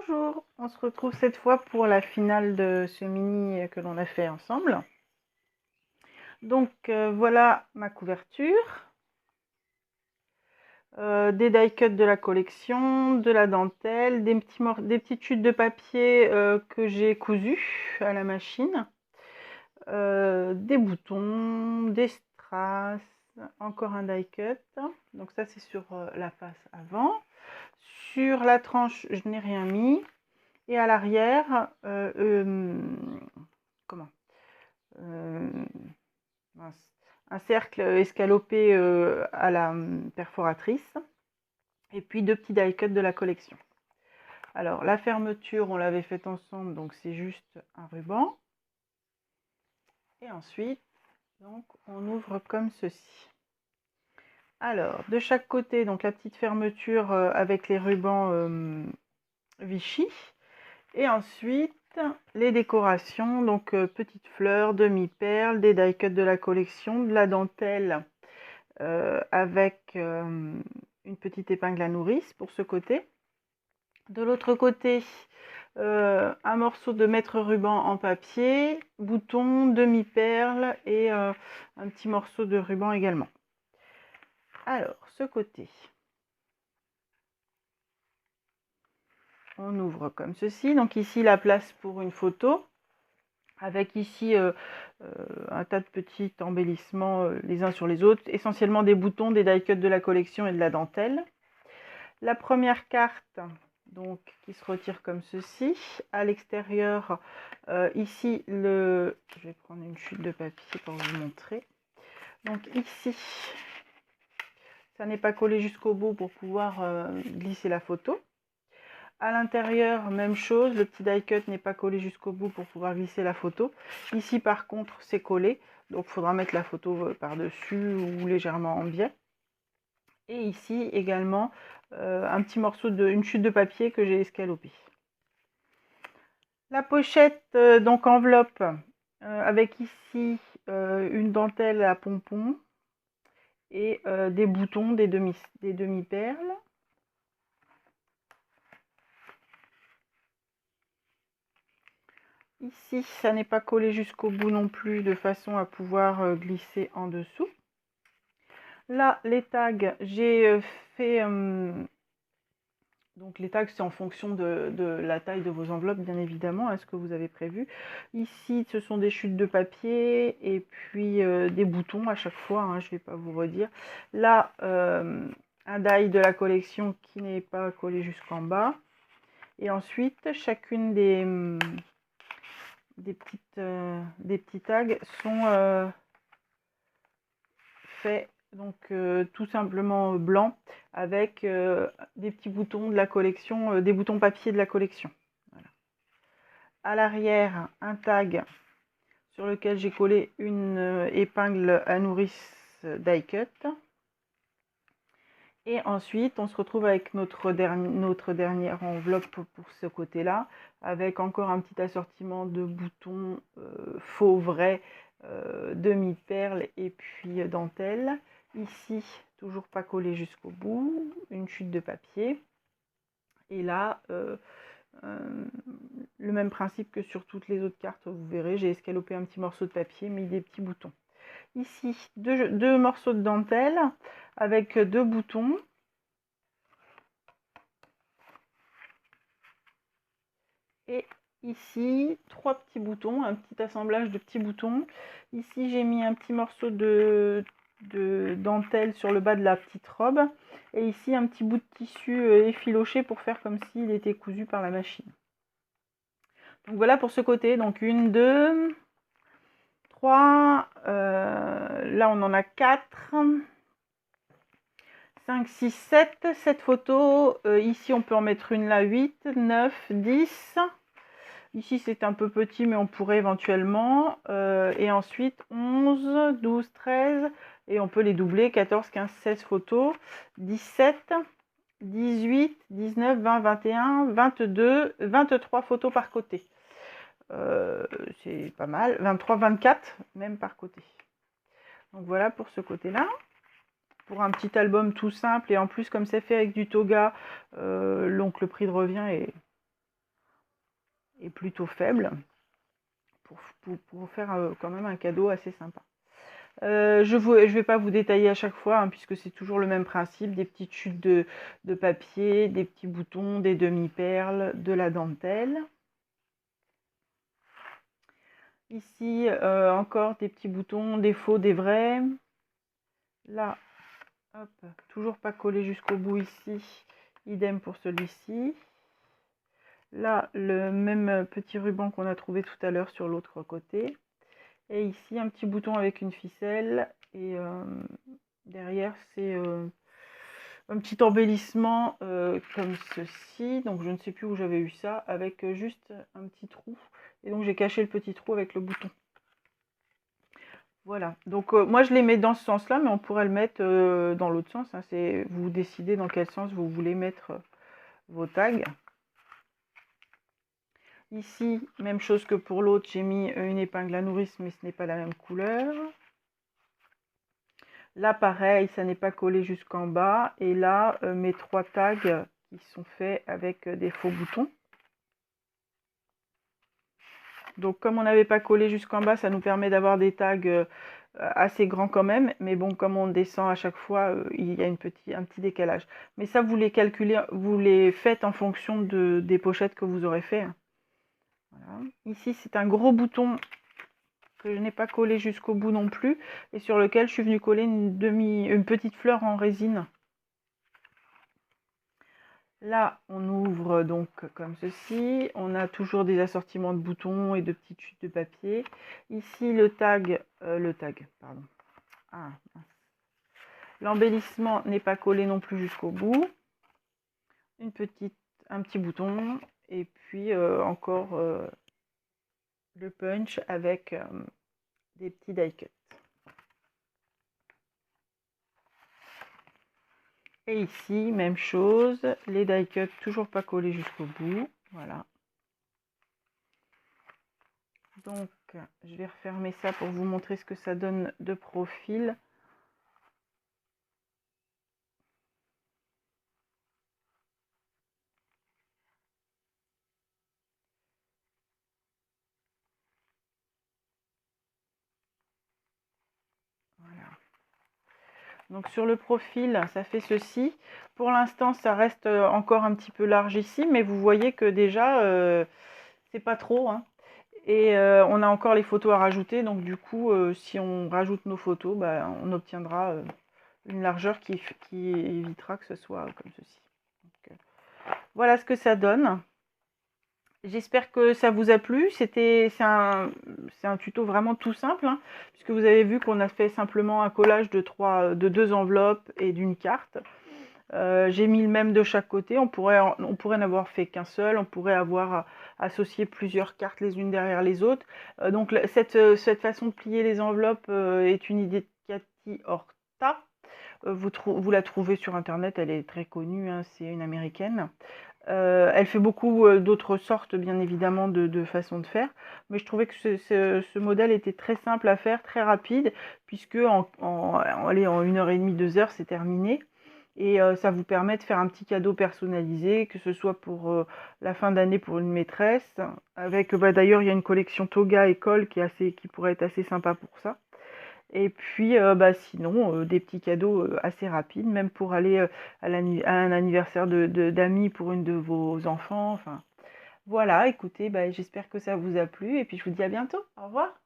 Bonjour, on se retrouve cette fois pour la finale de ce mini que l'on a fait ensemble. Donc voilà ma couverture, des die cuts de la collection, de la dentelle, des petites chutes de papier que j'ai cousues à la machine, des boutons, des strass, encore un die cut. Donc ça c'est sur la face avant. Sur la tranche je n'ai rien mis. Et à l'arrière, un cercle escalopé à la perforatrice. Et puis deux petits die cuts de la collection. Alors la fermeture, on l'avait faite ensemble, donc c'est juste un ruban. Et ensuite, donc, on ouvre comme ceci. Alors, de chaque côté, donc la petite fermeture avec les rubans Vichy. Et ensuite, les décorations, donc petites fleurs, demi-perles, des die cuts de la collection, de la dentelle avec une petite épingle à nourrice pour ce côté. De l'autre côté, un morceau de mètre ruban en papier, bouton, demi-perle et un petit morceau de ruban également. Alors, ce côté. On ouvre comme ceci. Donc ici, la place pour une photo. Avec ici un tas de petits embellissements les uns sur les autres. Essentiellement des boutons, des die cuts de la collection et de la dentelle. La première carte, donc, qui se retire comme ceci. À l'extérieur, ici, je vais prendre une chute de papier pour vous montrer. Donc ici, ça n'est pas collé jusqu'au bout pour pouvoir glisser la photo. À l'intérieur, même chose, le petit die cut n'est pas collé jusqu'au bout pour pouvoir glisser la photo. Ici, par contre, c'est collé, donc il faudra mettre la photo par-dessus ou légèrement en biais. Et ici, également, un petit morceau une chute de papier que j'ai escalopé. La pochette, donc enveloppe, avec ici une dentelle à pompons et des boutons, des demi-perles. Ici, ça n'est pas collé jusqu'au bout non plus, de façon à pouvoir glisser en dessous. Là, les tags, j'ai fait... donc les tags, c'est en fonction de la taille de vos enveloppes, bien évidemment, hein, ce que vous avez prévu. Ici, ce sont des chutes de papier et puis des boutons à chaque fois, hein, je ne vais pas vous redire. Là, un die de la collection qui n'est pas collé jusqu'en bas. Et ensuite, chacune des petits tags sont faits donc tout simplement blanc avec des petits boutons de la collection, des boutons papier de la collection. Voilà. À l'arrière, un tag sur lequel j'ai collé une épingle à nourrice die cut. Et ensuite, on se retrouve avec notre dernière enveloppe pour ce côté-là, avec encore un petit assortiment de boutons faux, vrais, demi-perles et puis dentelle. Ici, toujours pas collé jusqu'au bout, une chute de papier. Et là, le même principe que sur toutes les autres cartes, vous verrez, j'ai escalopé un petit morceau de papier, mis des petits boutons. Ici, deux morceaux de dentelle avec deux boutons. Et ici, trois petits boutons, un petit assemblage de petits boutons. Ici, j'ai mis un petit morceau de dentelle sur le bas de la petite robe. Et ici, un petit bout de tissu effiloché pour faire comme s'il était cousu par la machine. Donc voilà pour ce côté. Donc 1, 2, 3. Là, on en a 4. 5, 6, 7. 7 photos. Ici, on peut en mettre une là, 8, 9, 10. Ici, c'est un peu petit, mais on pourrait éventuellement. Et ensuite, 11, 12, 13. Et on peut les doubler, 14, 15, 16 photos. 17, 18, 19, 20, 21, 22, 23 photos par côté. C'est pas mal. 23, 24, même par côté. Donc voilà pour ce côté-là. Pour un petit album tout simple. Et en plus, comme c'est fait avec du toga, donc le prix de revient est est plutôt faible pour faire quand même un cadeau assez sympa. Je vais pas vous détailler à chaque fois, hein, puisque c'est toujours le même principe, des petites chutes de papier, des petits boutons, des demi-perles, de la dentelle. Ici, encore des petits boutons, des faux, des vrais. Là, hop, toujours pas collé jusqu'au bout ici, idem pour celui-ci. Là, le même petit ruban qu'on a trouvé tout à l'heure sur l'autre côté. Et ici, un petit bouton avec une ficelle. Et derrière, c'est un petit embellissement comme ceci. Donc, je ne sais plus où j'avais eu ça, avec juste un petit trou. Et donc, j'ai caché le petit trou avec le bouton. Voilà. Donc, moi, je les mets dans ce sens-là, mais on pourrait le mettre dans l'autre sens, hein. Vous décidez dans quel sens vous voulez mettre vos tags. Ici, même chose que pour l'autre, j'ai mis une épingle à nourrice, mais ce n'est pas la même couleur. Là, pareil, ça n'est pas collé jusqu'en bas. Et là, mes 3 tags qui sont faits avec des faux boutons. Donc, comme on n'avait pas collé jusqu'en bas, ça nous permet d'avoir des tags assez grands quand même. Mais bon, comme on descend à chaque fois, il y a un petit décalage. Mais ça, vous les calculez, vous les faites en fonction des pochettes que vous aurez fait. Voilà. Ici, c'est un gros bouton que je n'ai pas collé jusqu'au bout non plus, et sur lequel je suis venue coller une petite fleur en résine. Là, on ouvre donc comme ceci. On a toujours des assortiments de boutons et de petites chutes de papier. Ici, pardon. Ah, l'embellissement n'est pas collé non plus jusqu'au bout. Un petit bouton, et puis encore le punch avec des petits die cuts. Et ici, même chose, les die cuts toujours pas collés jusqu'au bout. Voilà. Donc, je vais refermer ça pour vous montrer ce que ça donne de profil. Voilà. Donc sur le profil, ça fait ceci. Pour l'instant, ça reste encore un petit peu large ici, mais vous voyez que déjà, c'est pas trop, hein. Et on a encore les photos à rajouter, donc du coup, si on rajoute nos photos, bah, on obtiendra une largeur qui évitera que ce soit comme ceci. Donc, voilà ce que ça donne. J'espère que ça vous a plu. C'est un tuto vraiment tout simple, hein, puisque vous avez vu qu'on a fait simplement un collage de 2 enveloppes et d'une carte. J'ai mis le même de chaque côté. On pourrait n'avoir fait qu'un seul. On pourrait avoir associé plusieurs cartes les unes derrière les autres. Donc cette façon de plier les enveloppes est une idée de Cathy Horta. Vous la trouvez sur internet, elle est très connue, hein, c'est une américaine. Elle fait beaucoup d'autres sortes, bien évidemment, de façons de faire. Mais je trouvais que ce modèle était très simple à faire, très rapide, puisque en 1h30, 2 heures, c'est terminé. Et ça vous permet de faire un petit cadeau personnalisé, que ce soit pour la fin d'année pour une maîtresse. Avec, d'ailleurs, il y a une collection Toga École qui pourrait être assez sympa pour ça. Et puis, sinon, des petits cadeaux assez rapides, même pour aller à un anniversaire d'amis pour une de vos enfants. Enfin, voilà, écoutez, j'espère que ça vous a plu et puis je vous dis à bientôt. Au revoir.